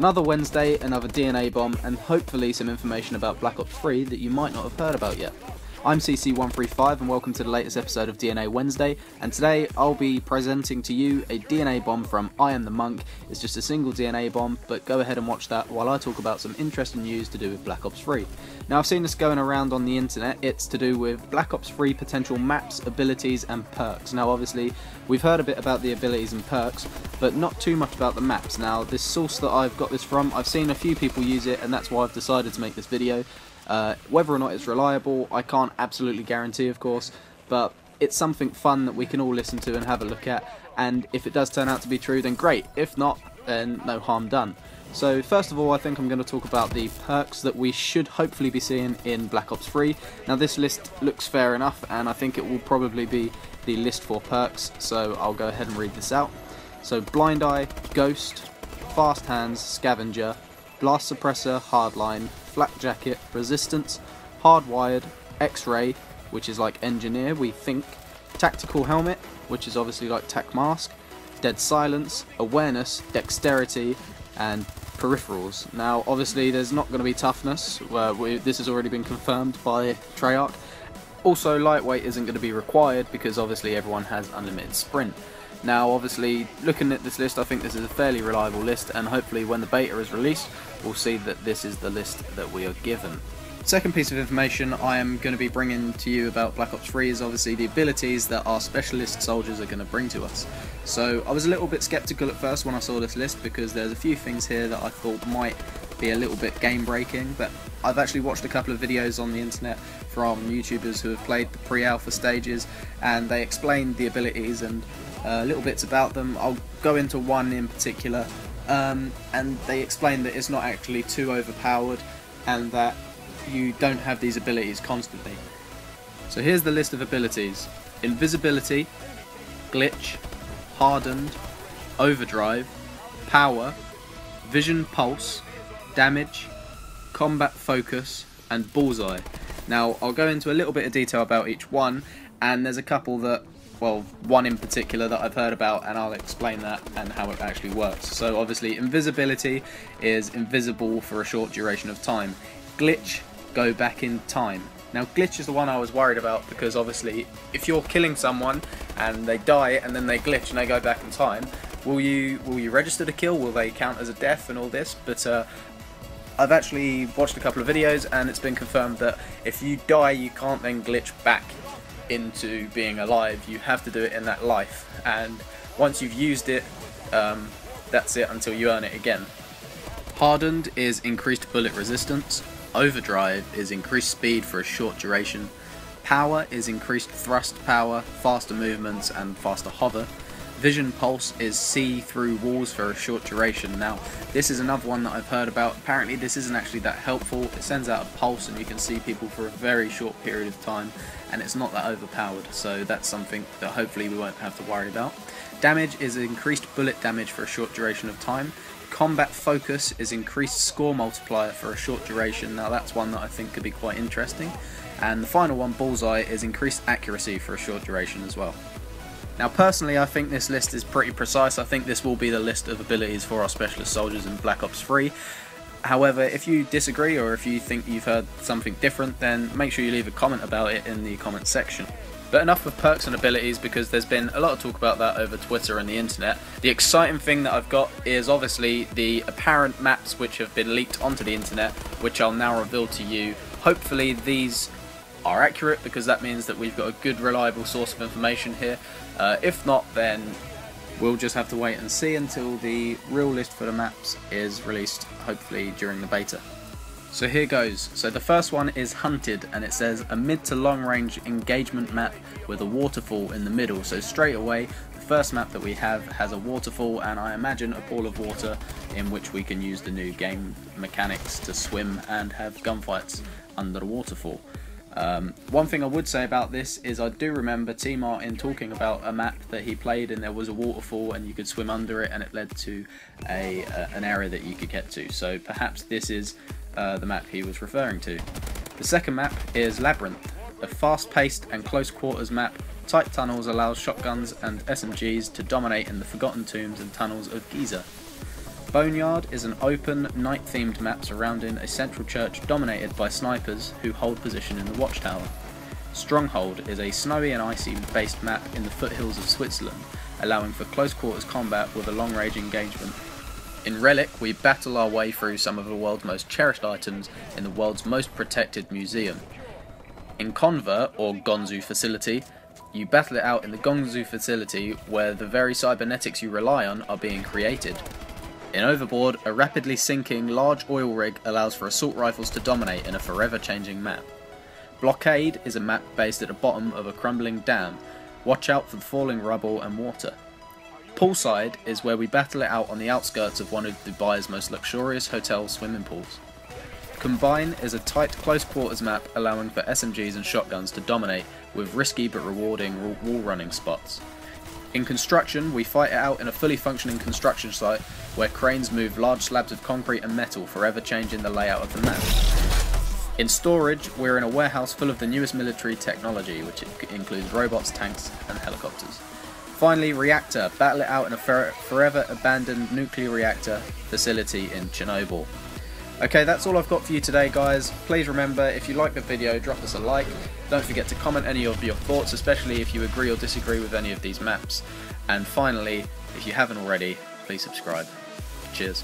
Another Wednesday, another DNA bomb, and hopefully some information about Black Ops 3 that you might not have heard about yet. I'm CC135 and welcome to the latest episode of DNA Wednesday, and today I'll be presenting to you a DNA bomb from Iamthemonk. It's just a single DNA bomb, but go ahead and watch that while I talk about some interesting news to do with Black Ops 3. Now, I've seen this going around on the internet. It's to do with Black Ops 3 potential maps, abilities and perks. Now obviously we've heard a bit about the abilities and perks, but not too much about the maps. Now this source that I've got this from, I've seen a few people use it, and that's why I've decided to make this video. Whether or not it's reliable, I can't absolutely guarantee, of course, but it's something fun that we can all listen to and have a look at, and if it does turn out to be true, then great. If not, then no harm done. So first of all, I think I'm going to talk about the perks that we should hopefully be seeing in Black Ops 3. Now this list looks fair enough, and I think it will probably be the list for perks, so I'll go ahead and read this out. So Blind Eye, Ghost, Fast Hands, Scavenger, Blast Suppressor, Hardline, Flak Jacket, Resistance, Hardwired, X-Ray, which is like Engineer, we think, Tactical Helmet, which is obviously like Tac Mask, Dead Silence, Awareness, Dexterity, and Peripherals. Now obviously there's not going to be Toughness, this has already been confirmed by Treyarch. Also Lightweight isn't going to be required because obviously everyone has unlimited sprint. Now obviously looking at this list, I think this is a fairly reliable list, and hopefully when the beta is released we'll see that this is the list that we are given. Second piece of information I am going to be bringing to you about Black Ops 3 is obviously the abilities that our specialist soldiers are going to bring to us. So I was a little bit skeptical at first when I saw this list, because there's a few things here that I thought might be a little bit game breaking, but I've actually watched a couple of videos on the internet from YouTubers who have played the pre-alpha stages, and they explained the abilities and little bits about them. I'll go into one in particular, and they explain that it's not actually too overpowered and that you don't have these abilities constantly. So here's the list of abilities: Invisibility, Glitch, Hardened, Overdrive, Power, Vision Pulse, Damage, Combat Focus, and Bullseye. Now I'll go into a little bit of detail about each one, and there's a couple that, well, one in particular that I've heard about, and I'll explain that and how it actually works. So obviously Invisibility is invisible for a short duration of time. Glitch, go back in time. Now Glitch is the one I was worried about, because obviously if you're killing someone and they die and then they glitch and they go back in time, will you register the kill? Will they count as a death and all this? But I've actually watched a couple of videos and it's been confirmed that if you die you can't then glitch back into being alive. You have to do it in that life, and once you've used it, that's it until you earn it again. Hardened is increased bullet resistance. Overdrive is increased speed for a short duration. Power is increased thrust power, faster movements and faster hover. Vision Pulse is see through walls for a short duration. Now this is another one that I've heard about. Apparently this isn't actually that helpful. It sends out a pulse and you can see people for a very short period of time, and it's not that overpowered, so that's something that hopefully we won't have to worry about. Damage is increased bullet damage for a short duration of time. Combat Focus is increased score multiplier for a short duration. Now that's one that I think could be quite interesting. And the final one, Bullseye, is increased accuracy for a short duration as well. Now personally I think this list is pretty precise. I think this will be the list of abilities for our specialist soldiers in Black Ops 3. However, if you disagree or if you think you've heard something different, then make sure you leave a comment about it in the comment section. But enough of perks and abilities, because there's been a lot of talk about that over Twitter and the internet. The exciting thing that I've got is obviously the apparent maps which have been leaked onto the internet, which I'll now reveal to you. Hopefully these are accurate, because that means that we've got a good reliable source of information here. If not, then we'll just have to wait and see until the real list for the maps is released, hopefully during the beta. So here goes. So the first one is Hunted, and it says a mid to long range engagement map with a waterfall in the middle. So straight away the first map that we have has a waterfall, and I imagine a pool of water in which we can use the new game mechanics to swim and have gunfights under the waterfall. One thing I would say about this is I do remember T Martin talking about a map that he played and there was a waterfall and you could swim under it, and it led to an area that you could get to. So perhaps this is the map he was referring to. The second map is Labyrinth, a fast-paced and close quarters map. Tight tunnels allows shotguns and SMGs to dominate in the forgotten tombs and tunnels of Giza. Boneyard is an open, night-themed map surrounding a central church dominated by snipers who hold position in the watchtower. Stronghold is a snowy and icy based map in the foothills of Switzerland, allowing for close quarters combat with a long range engagement. In Relic, we battle our way through some of the world's most cherished items in the world's most protected museum. In Convert, or Gonzu Facility, you battle it out in the Gonzu Facility where the very cybernetics you rely on are being created. In Overboard, a rapidly sinking large oil rig allows for assault rifles to dominate in a forever changing map. Blockade is a map based at the bottom of a crumbling dam. Watch out for the falling rubble and water. Poolside is where we battle it out on the outskirts of one of Dubai's most luxurious hotel swimming pools. Combine is a tight close quarters map allowing for SMGs and shotguns to dominate with risky but rewarding wall running spots. In Construction, we fight it out in a fully functioning construction site where cranes move large slabs of concrete and metal, forever changing the layout of the map. In Storage, we're in a warehouse full of the newest military technology, which includes robots, tanks and helicopters. Finally, Reactor, battle it out in a forever abandoned nuclear reactor facility in Chernobyl. Okay, that's all I've got for you today, guys. Please remember, if you like the video, drop us a like. Don't forget to comment any of your thoughts, especially if you agree or disagree with any of these maps. And finally, if you haven't already, please subscribe. Cheers.